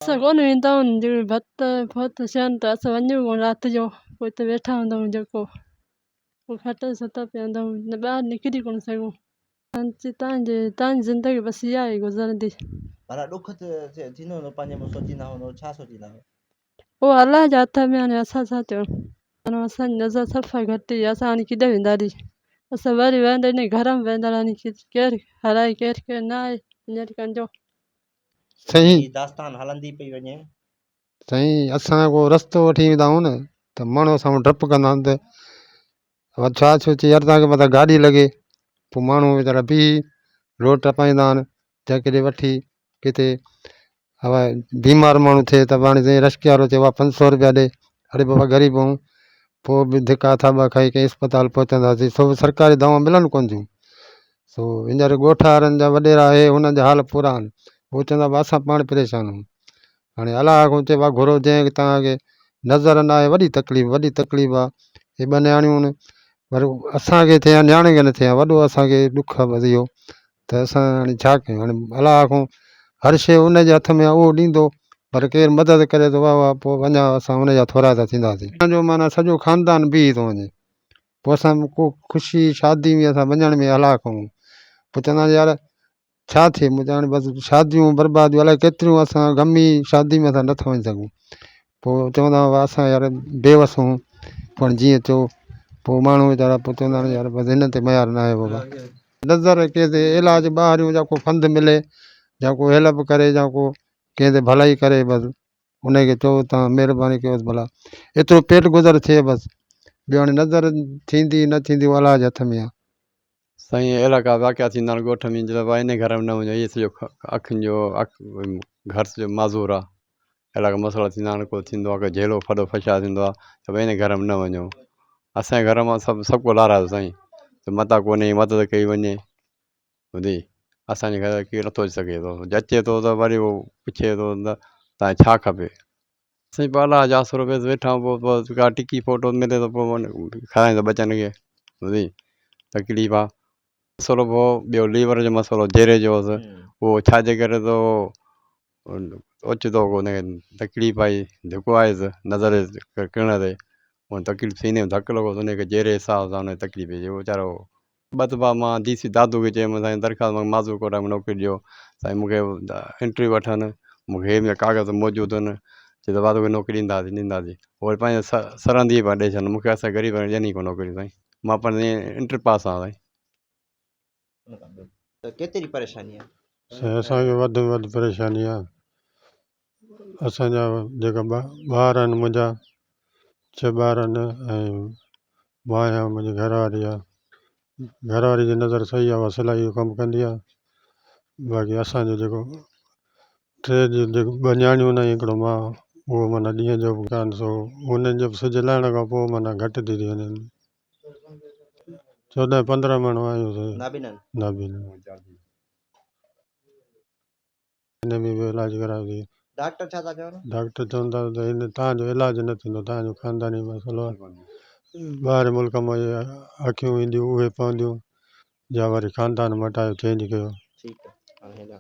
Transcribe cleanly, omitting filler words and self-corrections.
कोन वेंदा आहिनि जो भत फत थियनि त असां वञूं कोन राति जो पोइ हिते वेठा हूंदा आहियूं जेको पोइ खट सत पिया हूंदा आहियूं न ॿाहिरि निकिरी कोन सघूं तव्हांजी ज़िंदगी बसि इहा ई गुज़रंदी भला ॾुख थींदो हूंदो पंहिंजे में सोचींदा हूंदो छा सोचींदा आहियो पोइ अलाह जे हथ में हाणे असां छा चऊं हाणे असांजी नज़र सफ़ा घटि ई असां हाणे किॾे वेंदासीं असां वरी वेंदा इन घर में वेंदा हाणे केरु हराए केरु न आहे हींअर कंजो सही दास्तान हलंदी पई वञे साईं असां को रस्तो वठी वेंदा आहियूं न त माण्हू असां डपु कंदा आहिनि त छा सोचे यार तव्हांखे मथां गाॾी लॻे पोइ माण्हू वीचारा बीह रोड टपाईंदा आहिनि जा किथे वठी किथे हवा बीमार माण्हू थिए त हाणे साईं रश्के वारो चइबो आहे 500 रुपया ॾे अरे बाबा ग़रीब आहियूं पोइ बि धिका थाबा खाई कंहिं अस्पताल पहुचंदासीं सो सरकारी दवा मिलनि कोन थियूं सो हींअर ॻोठा वारनि जा वॾेरा आहे हुननि जा हाल पूरा आहिनि उहो चवंदा असां पाण परेशान आहियूं हाणे अलाह खां चइबो आहे घुरो जंहिं तव्हांखे नज़र न आहे वॾी तकलीफ़ आहे हे ॿ नियाणियूं आहिनि पर असांखे थिया नियाणे खे न थिया वॾो असांखे ॾुख आहे इहो त असां हाणे छा कयूं हाणे अलाह खां हर शइ उनजे हथ में आहे उहो ॾींदो पर केरु मदद करे थो वाह वाह पोइ वञा असां उनजा थोरा था थींदासीं असांजो माना सॼो ख़ानदान बीह थो वञे पोइ असां को ख़ुशी शादी में असां वञण में अलाह खां पोइ चवंदा यार छा थिए मुंहिंजा हाणे बसि शादियूं बर्बादियूं अलाए केतिरियूं असां गमी शादी में असां नथा वञी सघूं पोइ चवंदा हुआ असां यार बेवस हूं पण जीअं चओ पोइ माण्हू वीचारा पोइ चवंदा आहिनि यार बसि हिन ते मयार न आहे बाबा नज़र कंहिं इलाज ॿाहिरियूं जा को फंड मिले या को हेल्प करे या को कंहिं ते भलाई करे बसि उनखे चओ तव्हां महिरबानी कयोसि भला एतिरो पेट गुज़र थिए बसि ॿियो हाणे नज़र थींदी न थींदी उहा अलाह जे हथ में आहे साईं अहिड़ा का वाक़िया थींदा आहिनि ॻोठ में जॾहिं इन घर में न वञो इहे सॼो अखियुनि जो घर जो माज़ूर आहे अहिड़ा का मसइला थींदा आहिनि को थींदो आहे की झेलो फॾो फछा थींदो आहे त भई इन घर में न वञो असांजे घर मां सभु को लारायो साईं त मता कोन्हे मदद कई वञे ॿुधी असांजे घर केरु नथो अची सघे थो अचे थो त वरी उहो पुछे थो त तव्हांखे छा खपे साईं पोइ अलाह जा आसरो वेठा आहियूं पोइ का टिकी फोटो मिले थो पोइ खाराईंदो बचनि खे ॿुधी तकलीफ़ आहे मसइलो पोइ ॿियो लीवर जो मसइलो जहिड़े जो हुअसि उहो छाजे करे थो ओचितो कोन्हे तकलीफ़ आई जेको आयुसि नज़र किरण ते उन तकलीफ़ सीने में धकु लॻो उनखे जहिड़े हिसाब सां उन तकलीफ़ जी उहो वीचारो ॿ दफ़ा मां DC दादू खे चयुमि साईं दरख़्वास्त माज़ूर कोटा में नौकिरी ॾियो साईं मूंखे इंटरव्यू वठनि मूंखे हे काग़ज़ मौजूदु आहिनि चए त तोखे नौकिरी ॾींदासीं उहे पंहिंजे सरहंदी पिया ॾेई छॾनि मूंखे असां ग़रीब ॾियनि ई कोन नौकिरी साईं मां पर इंटर पास आहियां साईं त केतिरी परेशानी आहे साईं असांखे वधि में वधि परेशानी आहे असांजा जेका ॿार आहिनि मुंहिंजा 6 ॿार आहिनि ऐं मां आहियां मुंहिंजी घरवारी आहे घरवारी जी नज़र सही आहे उहा सिलाई जो कमु कंदी आहे बाक़ी असांजो जेको टे जेको 2 नियाणियूं आहिनि हिकिड़ो मां उहो माना ॾींहं जो बि कान सो उन्हनि जो बि सिजु लहण खां पोइ माना घटि थी वञनि 14-15 माण्हू आहियूं नाबिन हिन में बि इलाजु करायोसीं डॉक्टर छा था चवनि डॉक्टर चवंदा त हिन तव्हांजो इलाजु न थींदो तव्हांजो ख़ानदानी मसइलो आहे ॿाहिरि मुल्क मां अखियूं ईंदियूं उहे पवंदियूं या वरी ख़ानदान मटायो चेंज कयो ठीकु आहे